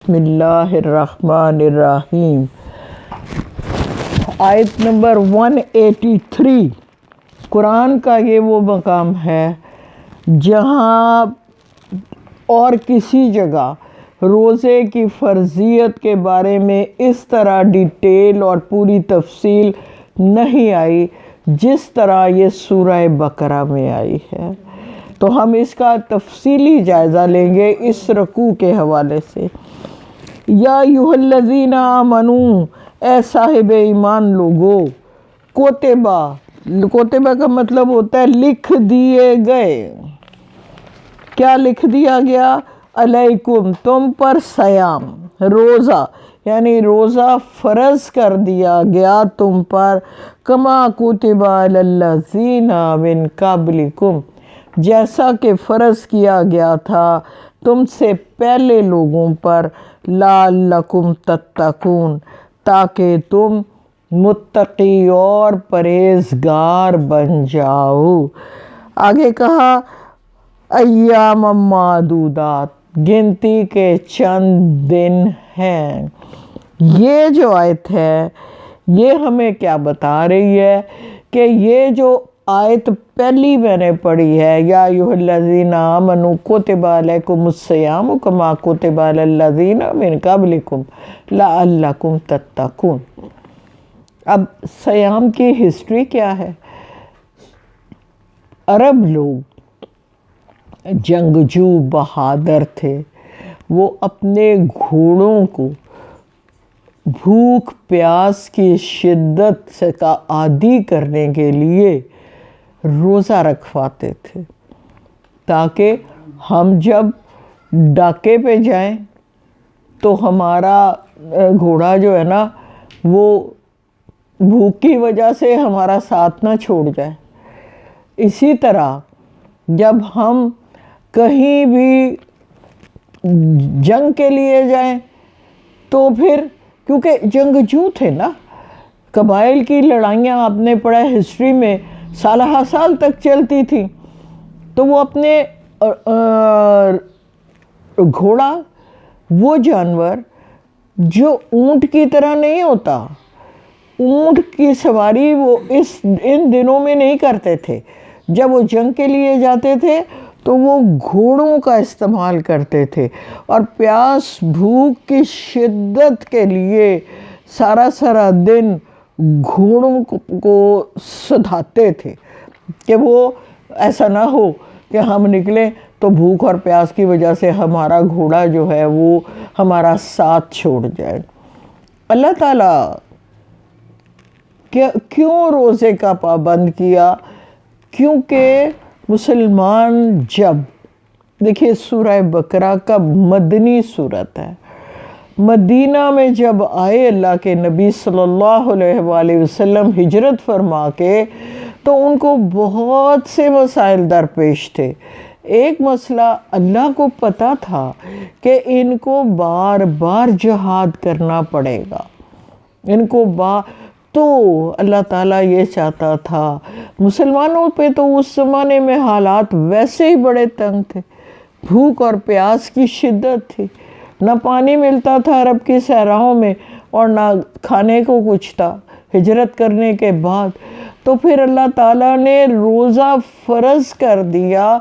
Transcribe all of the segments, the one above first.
بسم اللہ الرحمن الرحیم۔ آیت نمبر 183۔ قرآن کا یہ وہ مقام ہے جہاں اور کسی جگہ روزے کی فرضیت کے بارے میں اس طرح ڈیٹیل اور پوری تفصیل نہیں آئی جس طرح یہ سورہ بقرہ میں آئی ہے۔ تو ہم اس کا تفصیلی جائزہ لیں گے اس رکوع کے حوالے سے۔ یا ایھا الذین آمنوا، اے صاحب ایمان لوگو، کوتبہ کا مطلب ہوتا ہے لکھ دیے گئے۔ کیا لکھ دیا گیا؟ علیکم، تم پر، سیام، روزہ، یعنی روزہ فرض کر دیا گیا تم پر، کما کتب علی الذین من قبلکم، جیسا کہ فرض کیا گیا تھا تم سے پہلے لوگوں پر، لعلکم تتقون، تاکہ تم متقی اور پرہیزگار بن جاؤ۔ آگے کہا ایام معدودات، گنتی کے چند دن ہیں۔ یہ جو آیت ہے یہ ہمیں کیا بتا رہی ہے کہ یہ جو آیت پہلی میں نے پڑھی ہے، یا ایھا الذین آمنوا کتب علیکم الصیام کما کتب علی الذین من قبلکم لعلکم تتقون۔ اب صیام کی ہسٹری کیا ہے؟ عرب لوگ جنگجو بہادر تھے، وہ اپنے گھوڑوں کو بھوک پیاس کی شدت سے کا عادی کرنے کے لیے روزہ رکھواتے تھے، تاکہ ہم جب ڈاکے پہ جائیں تو ہمارا گھوڑا جو ہے نا وہ بھوک کی وجہ سے ہمارا ساتھ نہ چھوڑ جائے۔ اسی طرح جب ہم کہیں بھی جنگ کے لیے جائیں تو پھر، کیونکہ جنگجو تھے نا، قبائل کی لڑائیاں آپ نے پڑھا ہسٹری میں سالہ سال تک چلتی تھی، تو وہ اپنے گھوڑا، وہ جانور جو اونٹ کی طرح نہیں ہوتا، اونٹ کی سواری وہ ان دنوں میں نہیں کرتے تھے۔ جب وہ جنگ کے لیے جاتے تھے تو وہ گھوڑوں کا استعمال کرتے تھے، اور پیاس بھوک کی شدت کے لیے سارا دن گھوڑوں کو سدھاتے تھے کہ وہ ایسا نہ ہو کہ ہم نکلیں تو بھوک اور پیاس کی وجہ سے ہمارا گھوڑا جو ہے وہ ہمارا ساتھ چھوڑ جائے۔ اللہ تعالیٰ کیوں روزے کا پابند کیا؟ کیونکہ مسلمان جب، دیکھیے سورہ بقرہ کا مدنی سورت ہے، مدینہ میں جب آئے اللہ کے نبی صلی اللہ علیہ وآلہ وسلم ہجرت فرما کے، تو ان کو بہت سے مسائل درپیش تھے۔ ایک مسئلہ، اللہ کو پتہ تھا کہ ان کو بار بار جہاد کرنا پڑے گا، ان کو تو اللہ تعالیٰ یہ چاہتا تھا، مسلمانوں پہ تو اس زمانے میں حالات ویسے ہی بڑے تنگ تھے، بھوک اور پیاس کی شدت تھی، نہ پانی ملتا تھا عرب کی صحراؤں میں اور نہ کھانے کو کچھ تھا ہجرت کرنے کے بعد۔ تو پھر اللہ تعالیٰ نے روزہ فرض کر دیا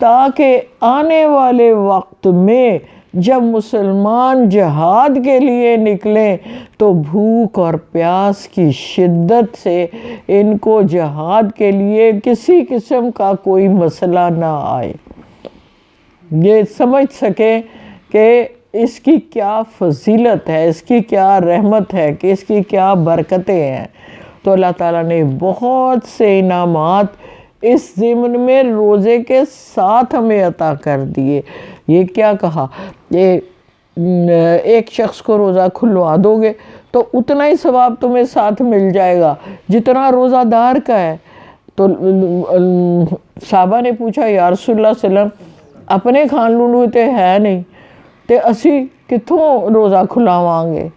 تاکہ آنے والے وقت میں جب مسلمان جہاد کے لیے نکلیں تو بھوک اور پیاس کی شدت سے ان کو جہاد کے لیے کسی قسم کا کوئی مسئلہ نہ آئے، یہ سمجھ سکیں کہ اس کی کیا فضیلت ہے، اس کی کیا رحمت ہے، کہ اس کی کیا برکتیں ہیں۔ تو اللہ تعالیٰ نے بہت سے انعامات اس ضمن میں روزے کے ساتھ ہمیں عطا کر دیے۔ یہ کیا کہا، ایک شخص کو روزہ کھلوا دو گے تو اتنا ہی ثواب تمہیں ساتھ مل جائے گا جتنا روزہ دار کا ہے۔ تو صحابہ نے پوچھا یا رسول اللہ صلی اللہ علیہ وسلم، اپنے کھان لونڈو تے ہے نہیں تے اسی کتھوں روزہ کھلاواں گے؟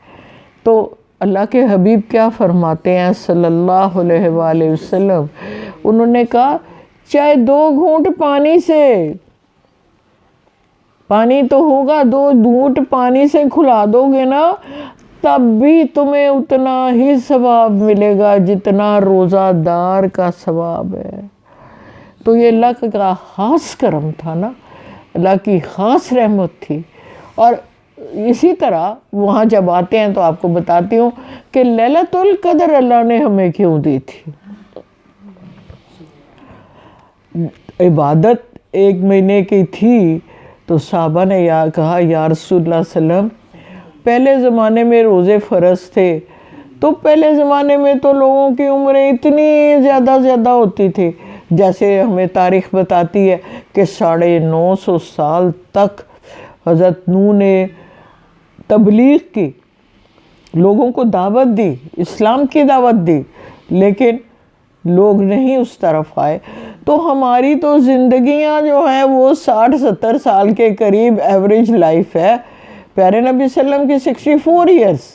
تو اللہ کے حبیب کیا فرماتے ہیں صلی اللہ علیہ وآلہ وسلم، انہوں نے کہا چاہے 2 گھونٹ پانی سے پانی تو ہوگا، 2 گھونٹ پانی سے کھلا دو گے نا تب بھی تمہیں اتنا ہی ثواب ملے گا جتنا روزہ دار کا ثواب ہے۔ تو یہ اللہ کا خاص کرم تھا نا، اللہ کی خاص رحمت تھی۔ اور اسی طرح وہاں جب آتے ہیں تو آپ کو بتاتی ہوں کہ لیلۃ القدر اللہ نے ہمیں کیوں دی تھی۔ عبادت 1 مہینے کی تھی تو صحابہ نے کہا یا رسول اللہ صلی اللہ علیہ وسلم پہلے زمانے میں روزے فرض تھے تو پہلے زمانے میں تو لوگوں کی عمریں اتنی زیادہ ہوتی تھی، جیسے ہمیں تاریخ بتاتی ہے کہ 950 سال تک حضرت نوح نے تبلیغ کی، لوگوں کو دعوت دی، اسلام کی دعوت دی، لیکن لوگ نہیں اس طرف آئے۔ تو ہماری تو زندگیاں جو ہیں وہ 60-70 سال کے قریب ایوریج لائف ہے، پیارے نبی صلی اللہ علیہ وسلم کی 64 ایئرس،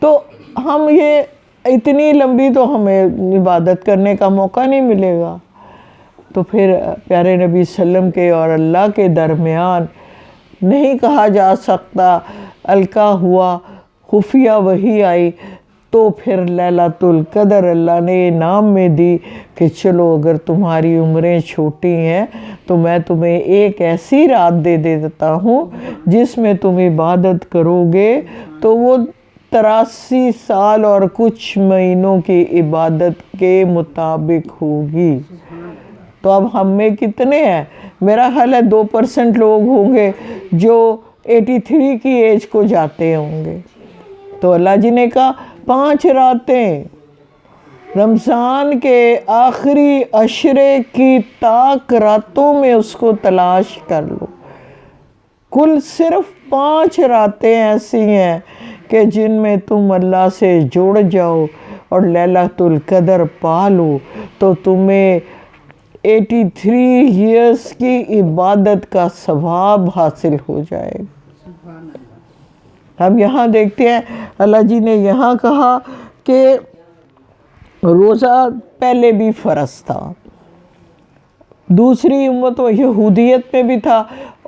تو ہم یہ اتنی لمبی تو ہمیں عبادت کرنے کا موقع نہیں ملے گا۔ تو پھر پیارے نبی صلی اللہ علیہ وسلم کے اور اللہ کے درمیان نہیں کہا جا سکتا، القا ہوا، خفیہ وحی آئی، تو پھر لیلۃ القدر اللہ نے انعام میں دی کہ چلو اگر تمہاری عمریں چھوٹی ہیں تو میں تمہیں ایک ایسی رات دے دیتا ہوں جس میں تم عبادت کرو گے تو وہ 83 سال اور کچھ مہینوں کی عبادت کے مطابق ہوگی۔ تو اب ہم میں کتنے ہیں؟ میرا خیال ہے 2% لوگ ہوں گے جو 83 کی ایج کو جاتے ہوں گے۔ تو اللہ جی نے کہا 5 راتیں رمضان کے آخری عشرے کی تاک راتوں میں اس کو تلاش کر لو۔ کل صرف 5 راتیں ایسی ہیں کہ جن میں تم اللہ سے جڑ جاؤ اور لیلۃ القدر پا لو تو تمہیں 83 ایئرس کی عبادت کا ثواب حاصل ہو جائے گا۔ ہم یہاں دیکھتے ہیں اللہ جی نے یہاں کہا کہ روزہ پہلے بھی فرض تھا، دوسری امت و یہودیت میں بھی تھا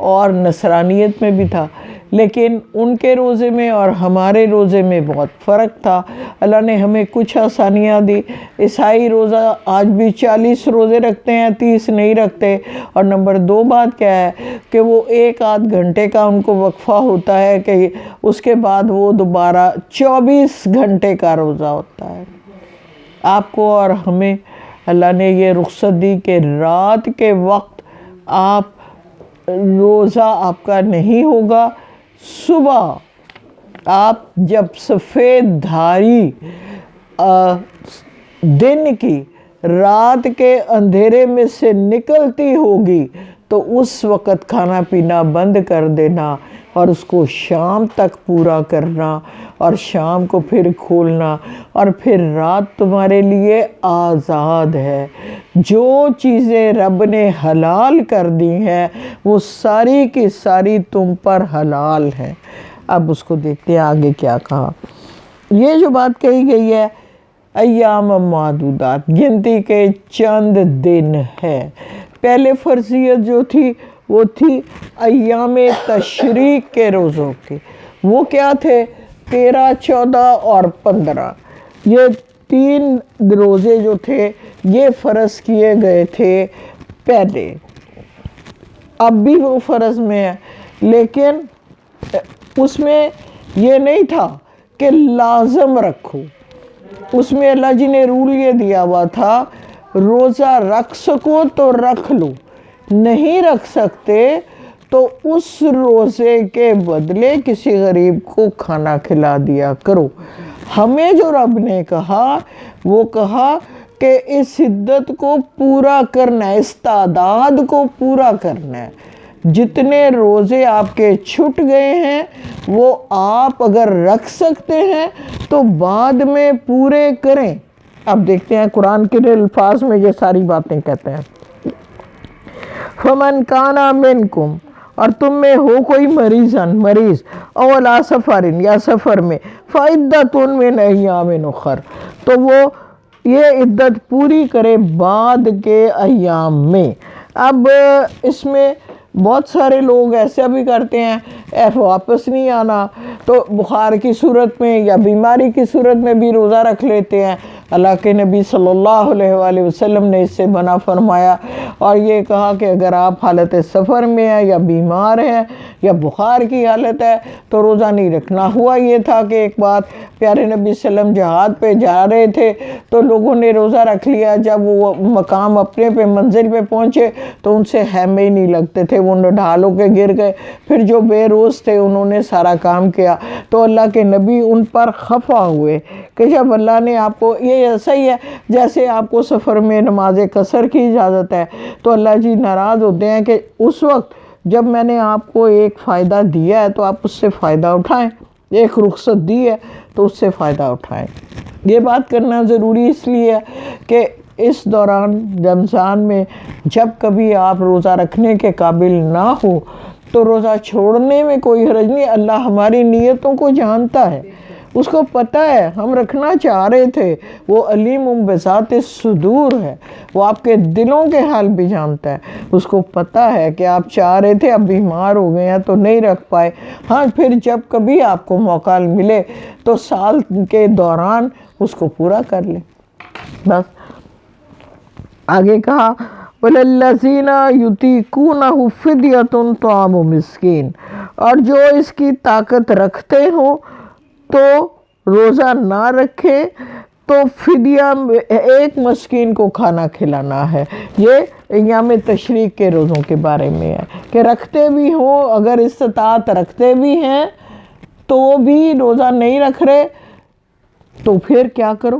اور نصرانیت میں بھی تھا، لیکن ان کے روزے میں اور ہمارے روزے میں بہت فرق تھا۔ اللہ نے ہمیں کچھ آسانیاں دی۔ عیسائی روزہ آج بھی 40 روزے رکھتے ہیں، 30 نہیں رکھتے۔ اور نمبر 2 بات کیا ہے کہ وہ 1-8 گھنٹے کا ان کو وقفہ ہوتا ہے کہ اس کے بعد وہ دوبارہ 24 گھنٹے کا روزہ ہوتا ہے۔ آپ کو اور ہمیں اللہ نے یہ رخصت دی کہ رات کے وقت آپ روزہ آپ کا نہیں ہوگا، صبح آپ جب سفید دھاری دن کی رات کے اندھیرے میں سے نکلتی ہوگی تو اس وقت کھانا پینا بند کر دینا اور اس کو شام تک پورا کرنا اور شام کو پھر کھولنا، اور پھر رات تمہارے لیے آزاد ہے۔ جو چیزیں رب نے حلال کر دی ہیں وہ ساری کی ساری تم پر حلال ہیں۔ اب اس کو دیکھتے ہیں آگے کیا کہا۔ یہ جو بات کہی گئی ہے ایام معدودات، گنتی کے چند دن ہے۔ پہلے فرضیت جو تھی وہ تھی ایام تشریق کے روزوں کی، وہ کیا تھے؟ 13، 14 اور 15۔ یہ 3 روزے جو تھے یہ فرض کیے گئے تھے پہلے، اب بھی وہ فرض میں ہے، لیکن اس میں یہ نہیں تھا کہ لازم رکھو۔ اس میں اللہ جی نے رول یہ دیا ہوا تھا روزہ رکھ سکو تو رکھ لو، نہیں رکھ سکتے تو اس روزے کے بدلے کسی غریب کو کھانا کھلا دیا کرو۔ ہمیں جو رب نے کہا وہ کہا کہ اس عدت کو پورا کرنا ہے، اس تعداد کو پورا کرنا ہے۔ جتنے روزے آپ کے چھٹ گئے ہیں وہ آپ اگر رکھ سکتے ہیں تو بعد میں پورے کریں۔ اب دیکھتے ہیں قرآن کے الفاظ میں یہ ساری باتیں کہتے ہیں۔ فَمَنْ كَانَ مِنْكُمْ، اور تم میں ہو کوئی مریض او عَلَىٰ سَفَرٍ، یا سفر میں، فَعِدَّةٌ مِّنْ أَيَّامٍ أُخَرَ، تو وہ یہ عدت پوری کرے بعد کے ایام میں۔ اب اس میں بہت سارے لوگ ایسا بھی کرتے ہیں واپس نہیں آنا، تو بخار کی صورت میں یا بیماری کی صورت میں بھی روزہ رکھ لیتے ہیں۔ اللہ کے نبی صلی اللہ علیہ وآلہ وسلم نے اس سے منع فرمایا، اور یہ کہا کہ اگر آپ حالت سفر میں ہیں یا بیمار ہیں یا بخار کی حالت ہے تو روزہ نہیں رکھنا۔ ہوا یہ تھا کہ ایک بات پیارے نبی صلی اللہ علیہ وسلم جہاد پہ جا رہے تھے تو لوگوں نے روزہ رکھ لیا، جب وہ مقام اپنے پہ منزل پہ پہنچے تو ان سے خیمے ہی نہیں لگتے تھے، وہ ڈھال ہو کے گر گئے۔ پھر جو بے روز تھے انہوں نے سارا کام کیا، تو اللہ کے نبی ان پر خفا ہوئے کہ جب اللہ نے آپ کو، یہ ایسا ہی ہے جیسے آپ کو سفر میں نماز قصر کی اجازت ہے، تو اللہ جی ناراض ہوتے ہیں کہ اس وقت جب میں نے آپ کو ایک فائدہ دیا ہے تو آپ اس سے فائدہ اٹھائیں، ایک رخصت دی ہے تو اس سے فائدہ اٹھائیں۔ یہ بات کرنا ضروری اس لیے ہے کہ اس دوران رمضان میں جب کبھی آپ روزہ رکھنے کے قابل نہ ہو تو روزہ چھوڑنے میں کوئی حرج نہیں۔ اللہ ہماری نیتوں کو جانتا ہے، اس کو پتہ ہے ہم رکھنا چاہ رہے تھے، وہ علیم بذات الصدور ہے، وہ آپ کے دلوں کے حال بھی جانتا ہے، اس کو پتہ ہے کہ آپ چاہ رہے تھے، اب بیمار ہو گئے ہیں تو نہیں رکھ پائے۔ ہاں پھر جب کبھی آپ کو موقع ملے تو سال کے دوران اس کو پورا کر لیں۔ بس آگے کہا وَلَلَّذِينَ يُطِيقُونَهُ فِدْيَةٌ طَعَامُ مِسْكِينٍ، اور جو اس کی طاقت رکھتے ہوں تو روزہ نہ رکھے تو فدیہ ایک مسکین کو کھانا کھلانا ہے۔ یہ ایام تشریق کے روزوں کے بارے میں ہے کہ رکھتے بھی ہوں، اگر استطاعت رکھتے بھی ہیں تو بھی روزہ نہیں رکھ رہے تو پھر کیا کرو؟